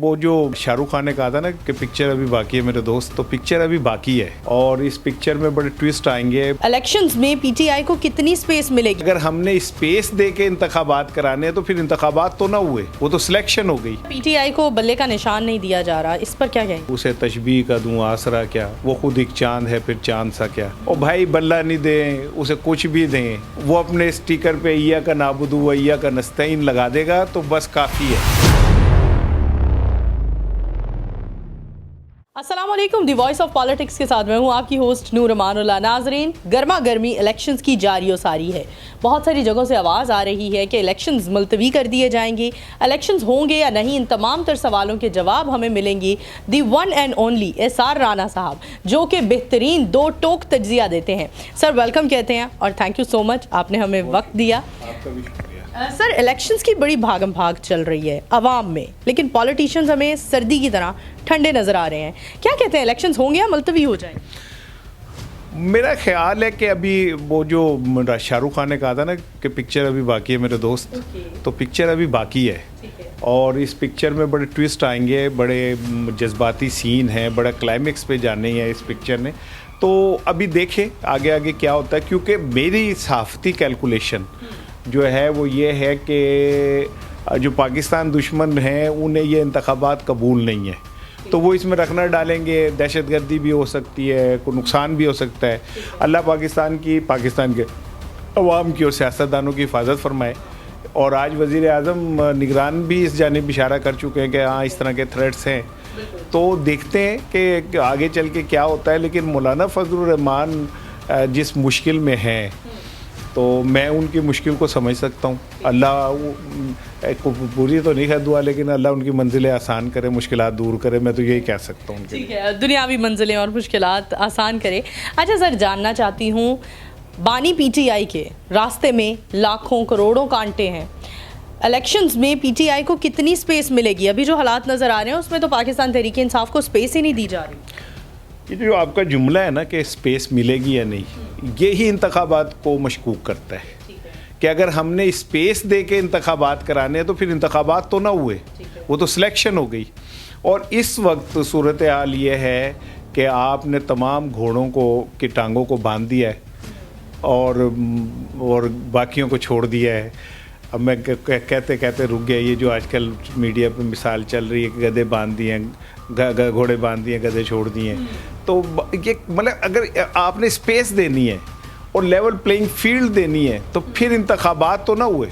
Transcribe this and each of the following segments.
वो जो शाहरुख खान ने कहा था ना कि पिक्चर अभी बाकी है मेरे दोस्त, तो पिक्चर अभी बाकी है और इस पिक्चर में बड़े ट्विस्ट आएंगे। इलेक्शंस में पीटीआई को कितनी स्पेस मिलेगी? अगर हमने स्पेस दे के इंतखाबात कराने हैं तो फिर इंतखाबात तो ना हुए, वो तो सिलेक्शन हो गई। पीटीआई को बल्ले का निशान नहीं दिया जा रहा, इस पर क्या कहेंगे? उसे तशबीह का दूं आसरा क्या, वो खुद एक चांद है फिर चांद सा क्या। और भाई बल्ला नहीं दें, उसे कुछ भी दें, वो अपने स्टिकर पे ईया का नाबुदू व ईया का नस्तईन लगा देगा तो बस काफ़ी है। अस्सलामुअलैकुम, दी वॉइस ऑफ पॉलिटिक्स के साथ मैं हूँ आपकी होस्ट नूर अमानुल्लाह। नाजरीन, गर्मा गर्मी इलेक्शंस की जारी सारी है। बहुत सारी जगहों से आवाज़ आ रही है कि इलेक्शंस मुलतवी कर दिए जाएंगे, इलेक्शंस होंगे या नहीं, इन तमाम तर सवालों के जवाब हमें मिलेंगे the one and only SR Rana साहब, जो कि बेहतरीन दो टोक तज्जिया देते हैं। सर वेलकम कहते हैं और थैंक यू सो मच, आपने हमें वक्त दिया। सर, इलेक्शंस की बड़ी भागम भाग चल रही है अवाम में, लेकिन पॉलिटिशियंस हमें सर्दी की तरह ठंडे नज़र आ रहे हैं। क्या कहते हैं, इलेक्शंस होंगे या मुलतवी हो जाएंगे? मेरा ख्याल है कि अभी वो जो शाहरुख खान ने कहा था ना कि पिक्चर अभी बाकी है मेरे दोस्त, तो पिक्चर अभी बाकी है और इस पिक्चर में बड़े ट्विस्ट आएंगे, बड़े जज्बाती सीन हैं, बड़ा क्लाइमेक्स पे जाने हैं इस पिक्चर ने। तो अभी देखें आगे आगे क्या होता है, क्योंकि मेरी सहाफ़ती कैलकुलेशन जो है वो ये है कि जो पाकिस्तान दुश्मन हैं उन्हें ये इंतखाबात कबूल नहीं है, तो वो इसमें रखना डालेंगे, दहशतगर्दी भी हो सकती है, कोई नुकसान भी हो सकता है। अल्लाह पाकिस्तान के अवाम की और सियासतदानों की हिफाजत फरमाए। और आज वज़ीर आज़म निगरान भी इस जानिब इशारा कर चुके हैं कि हाँ इस तरह के थ्रेट्स हैं, तो देखते हैं कि आगे चल के क्या होता है। लेकिन मौलाना फजलुर रहमान जिस मुश्किल में हैं, तो मैं उनकी मुश्किल को समझ सकता हूँ। अल्लाह को पूरी तो नहीं है दुआ, लेकिन अल्लाह उनकी मंजिलें आसान करे, मुश्किलात दूर करे, मैं तो यही कह सकता हूँ। ठीक है, दुनियावी मंजिलें और मुश्किलात आसान करे। अच्छा सर, जानना चाहती हूँ, बानी पीटीआई के रास्ते में लाखों करोड़ों कांटे हैं, इलेक्शंस में पीटीआई को कितनी स्पेस मिलेगी? अभी जो हालात नज़र आ रहे हैं उसमें तो पाकिस्तान तहरीक इंसाफ को स्पेस ही नहीं दी जा रही। ये जो आपका जुमला है ना कि स्पेस मिलेगी या नहीं, ये ही इंतखाबात को मशकूक करता है कि अगर हमने स्पेस दे के इंतखाबात कराने हैं तो फिर इंतखाबात तो ना हुए, वो तो सिलेक्शन हो गई। और इस वक्त सूरत हाल ये है कि आपने तमाम घोड़ों को की टांगों को बांध दिया है और बाकियों को छोड़ दिया है। अब मैं कहते कहते रुक गया। ये जो आजकल मीडिया पे मिसाल चल रही है कि गधे बांध दिए हैं, घोड़े बांध दिए, गधे छोड़ दिए हैं, तो ये मतलब अगर आपने स्पेस देनी है और लेवल प्लेइंग फील्ड देनी है तो फिर इंतखाबात तो ना हुए।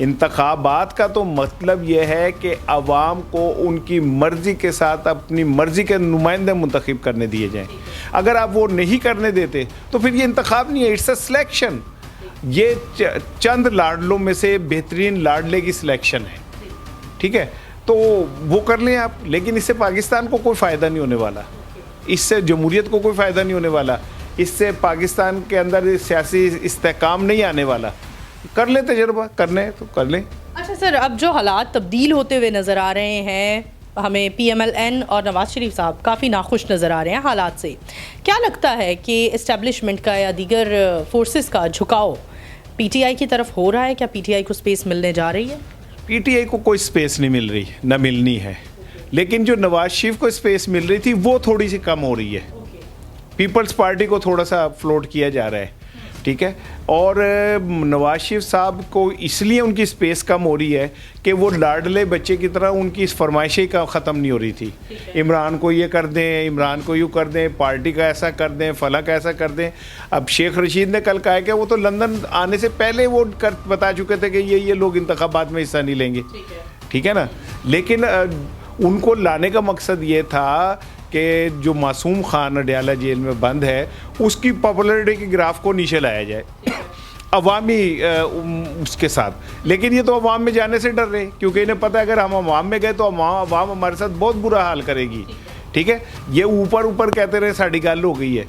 इंतखाबात का तो मतलब ये है कि अवाम को उनकी मर्ज़ी के साथ अपनी मर्ज़ी के नुमाइंदे मुंतखब करने दिए जाएँ। अगर आप वो नहीं करने देते तो फिर ये इंतखाब नहीं है, इट्स अ सिलेक्शन। ये चंद लाडलों में से बेहतरीन लाडले की सिलेक्शन है, ठीक है, तो वो कर लें आप। लेकिन इससे पाकिस्तान को कोई फ़ायदा नहीं होने वाला, इससे जमहूरियत को कोई फ़ायदा नहीं होने वाला, इससे पाकिस्तान के अंदर सियासी इस्तेहकाम नहीं आने वाला। कर लें तजर्बा, करने हैं तो कर लें। अच्छा सर, अब जो हालात तब्दील होते हुए नज़र आ रहे हैं, हमें PMLN और नवाज शरीफ साहब काफ़ी नाखुश नज़र आ रहे हैं हालात से। क्या लगता है कि इस्टेब्लिशमेंट का या दीगर फोर्सेस का झुकाव PTI की तरफ हो रहा है? क्या PTI को स्पेस मिलने जा रही है? PTI को कोई स्पेस नहीं मिल रही, ना मिलनी है। लेकिन जो नवाज शरीफ को स्पेस मिल रही थी वो थोड़ी सी कम हो रही है। पीपल्स पार्टी को थोड़ा सा फ्लोट किया जा रहा है, ठीक है। और नवाज शरीफ साहब को इसलिए उनकी स्पेस कम हो रही है कि वो लाडले बच्चे की तरह उनकी इस फरमाइशें का ख़त्म नहीं हो रही थी। इमरान को ये कर दें, इमरान को यूँ कर दें, पार्टी का ऐसा कर दें, फला का ऐसा कर दें। अब शेख रशीद ने कल कहा कि वो तो लंदन आने से पहले वो बता चुके थे कि ये लोग इंतखाबात में हिस्सा नहीं लेंगे, ठीक है ना। लेकिन उनको लाने का मकसद ये था कि जो मासूम खान अडयाला जेल में बंद है उसकी पॉपुलरिटी के ग्राफ को नीचे लाया जाए अवामी उसके साथ। लेकिन ये तो अवाम में जाने से डर रहे, क्योंकि इन्हें पता है अगर हम अवाम में गए तो अवाम हमारे साथ बहुत बुरा हाल करेगी, ठीक है। ये ऊपर कहते रहे साड़ी गल हो गई है,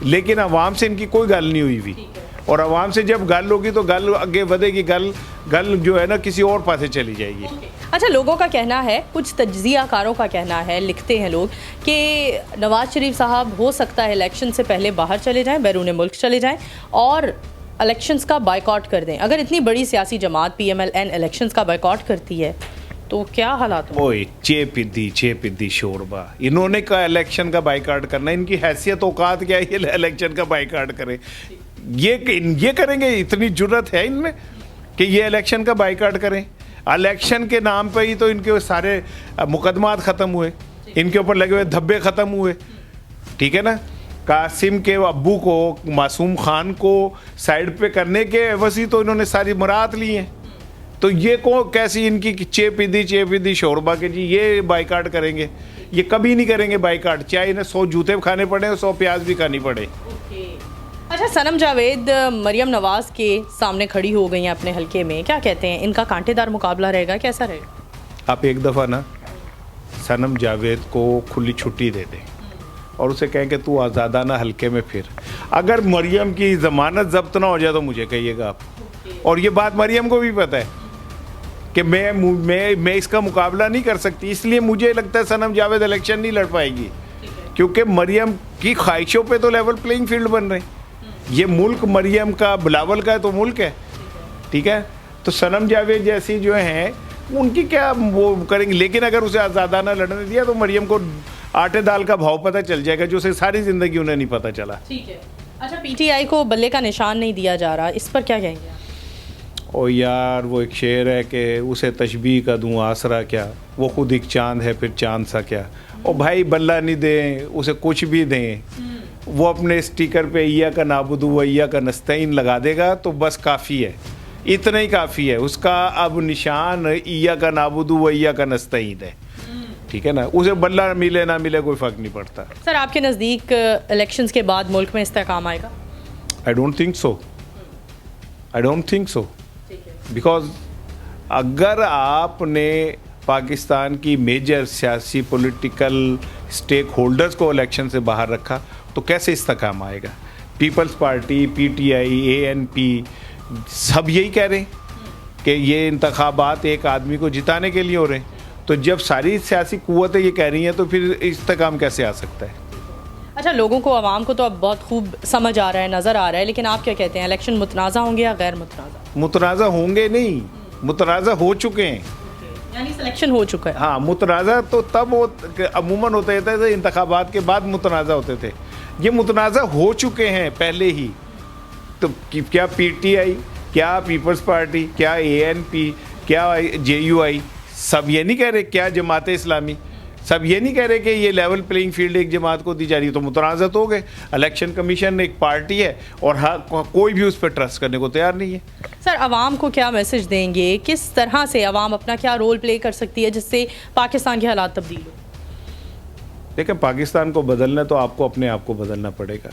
लेकिन अवाम से इनकी कोई गल नहीं हुई हुई। और अवाम से जब गल होगी तो गल आगे बढ़ेगी, गल जो है ना किसी और पासे चली जाएगी। अच्छा, लोगों का कहना है, कुछ तज्जियाकारों का कहना है, लिखते हैं लोग कि नवाज शरीफ साहब हो सकता है इलेक्शन से पहले बाहर चले जाएं, बैरून मुल्क चले जाएं और इलेक्शंस का बायकॉट कर दें। अगर इतनी बड़ी सियासी जमात PMLN इलेक्शंस का बायकॉट करती है तो क्या हालात हो? ओए चे पिद्दी शोरबा, इन्होंने का इलेक्शन का बाइकाट करना, इनकी हैसियत औकात क्या है ये इलेक्शन का बाइकाट करें? ये करेंगे? इतनी जुर्रत है इनमें कि ये इलेक्शन का बाइकाट करें? इलेक्शन के नाम पे ही तो इनके सारे मुकदमात ख़त्म हुए, इनके ऊपर लगे हुए धब्बे ख़त्म हुए, ठीक है ना। कासिम के अब्बू को, मासूम खान को साइड पे करने के वसी तो इन्होंने सारी मुराद ली हैं। तो ये को कैसी इनकी चे पिद्दी शोरबा के जी ये बाइकाट करेंगे? ये कभी नहीं करेंगे बाइकाट, चाहे इन्हें 100 जूते खाने पड़े और 100 प्याज भी खानी पड़े। अच्छा, सनम जावेद मरियम नवाज के सामने खड़ी हो गई हैं अपने हलके में, क्या कहते हैं, इनका कांटेदार मुकाबला रहेगा, कैसा रहेगा? आप एक दफ़ा ना सनम जावेद को खुली छुट्टी दे दें और उसे कहें कि तू आज़ादाना हलके में फिर। अगर मरियम की ज़मानत जब्त ना हो जाए तो मुझे कहिएगा आप। और ये बात मरियम को भी पता है कि मैं इसका मुकाबला नहीं कर सकती, इसलिए मुझे लगता है सनम जावेद इलेक्शन नहीं लड़ पाएगी, क्योंकि मरियम की ख्वाहिशों पे तो लेवल प्लेइंग फील्ड बन रहे। ये मुल्क मरियम का, बिलावल का है तो मुल्क है, ठीक है। तो सनम जावेद जैसी जो हैं उनकी क्या वो करेंगे, लेकिन अगर उसे आज़ादाना लड़ने दिया तो मरियम को आटे दाल का भाव पता चल जाएगा, जो उसे सारी ज़िंदगी उन्हें नहीं पता चला। ठीक है। अच्छा, पीटीआई को बल्ले का निशान नहीं दिया जा रहा, इस पर क्या कहेंगे? ओ यार, वो एक शेर है कि उसे तशबीह का दूँ आसरा क्या, वो खुद एक चांद है फिर चांद सा क्या। ओ भाई, बल्ला नहीं दें उसे, कुछ भी दें, वो अपने स्टिकर पे ईया का नाबुदू व ईया का नस्तईन लगा देगा तो बस काफ़ी है, इतना ही काफ़ी है। उसका अब निशान ईया का नाबुदू व ईया का नस्तईन है, ठीक है ना। उसे बल्ला मिले ना मिले कोई फ़र्क नहीं पड़ता। सर, आपके नज़दीक इलेक्शंस के बाद मुल्क में इस्तेहकाम आएगा? I don't think so, because अगर आपने पाकिस्तान की मेजर सियासी पॉलिटिकल स्टेक होल्डर्स को इलेक्शन से बाहर रखा तो कैसे इस्तेहकाम आएगा? पीपल्स पार्टी, पीटीआई, एएनपी सब यही कह रहे हैं कि ये इंतखाबात एक आदमी को जिताने के लिए हो रहे हैं। तो जब सारी सियासी कुव्वतें ये कह रही हैं तो फिर इस्तेहकाम कैसे आ सकता है? अच्छा, लोगों को, आवाम को तो अब बहुत खूब समझ आ रहा है, नज़र आ रहा है, लेकिन आप क्या कहते हैं, इलेक्शन मुतनाज़ा होंगे या गैर मुतनाज़ा? मुतनाज़ा होंगे नहीं, मुतनाज़ा हो चुके हैं, यानी सिलेक्शन हो चुका है। हाँ, मुतनाज़ा तो तब अमूमन होते थे इंतखाबात के बाद मुतनाज़ा होते थे, ये मुतनाज़ा हो चुके हैं पहले ही। तो क्या पीटीआई, क्या पीपल्स पार्टी, क्या एएनपी, क्या जेयूआई सब ये नहीं कह रहे, क्या जमात इस्लामी सब ये नहीं कह रहे कि ये लेवल प्लेइंग फील्ड एक जमात को दी जा रही है? तो मुतनाज़ा तो हो गए। इलेक्शन कमीशन एक पार्टी है और कोई भी उस पर ट्रस्ट करने को तैयार नहीं है। सर, आवाम को क्या मैसेज देंगे, किस तरह से आवाम अपना क्या रोल प्ले कर सकती है जिससे पाकिस्तान के हालात तब्दील हो? देखिए, पाकिस्तान को बदलना तो आपको अपने आप को बदलना पड़ेगा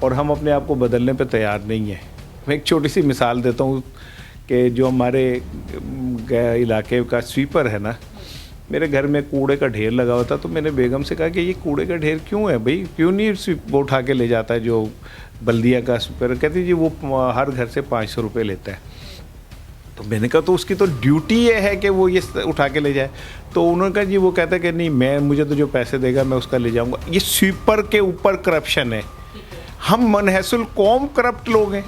और हम अपने आप को बदलने पे तैयार नहीं है। मैं एक छोटी सी मिसाल देता हूँ कि जो हमारे इलाके का स्वीपर है ना, मेरे घर में कूड़े का ढेर लगा हुआ था, तो मैंने बेगम से कहा कि ये कूड़े का ढेर क्यों है भाई, क्यों नहीं वो उठा के ले जाता है जो बल्दिया का स्वीपर? कहती जी वो हर घर से 500 रुपये लेता है। तो मैंने कहा तो उसकी तो ड्यूटी ये है कि वो ये उठा के ले जाए। तो उन्होंने कहा जी वो कहता है कि नहीं, मुझे तो जो पैसे देगा मैं उसका ले जाऊँगा। ये स्वीपर के ऊपर करप्शन है। हम मनहसुल कौम करप्ट लोग हैं।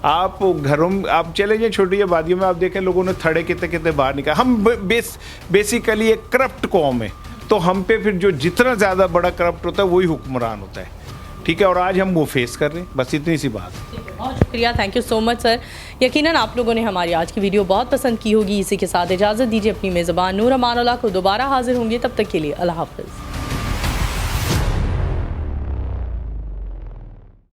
आप घरों में आप चले जाए छोटी आबादियों में, आप देखें लोगों ने थड़े कितने कितने बाहर निकाले। हम बेसिकली एक करप्ट कौम है, तो हम पे फिर जो जितना ज़्यादा बड़ा करप्ट होता है वही हुक्मरान होता है, ठीक है। और आज हम वो फेस कर रहे हैं, बस इतनी सी बात है। बहुत शुक्रिया, thank you so much sir. यकीनन आप लोगों ने हमारी आज की वीडियो बहुत पसंद की होगी। इसी के साथ इजाज़त दीजिए, अपनी मेज़बान नूर अमान अल्लाह को दोबारा हाजिर होंगे, तब तक के लिए अल्लाह हाफ़िज़।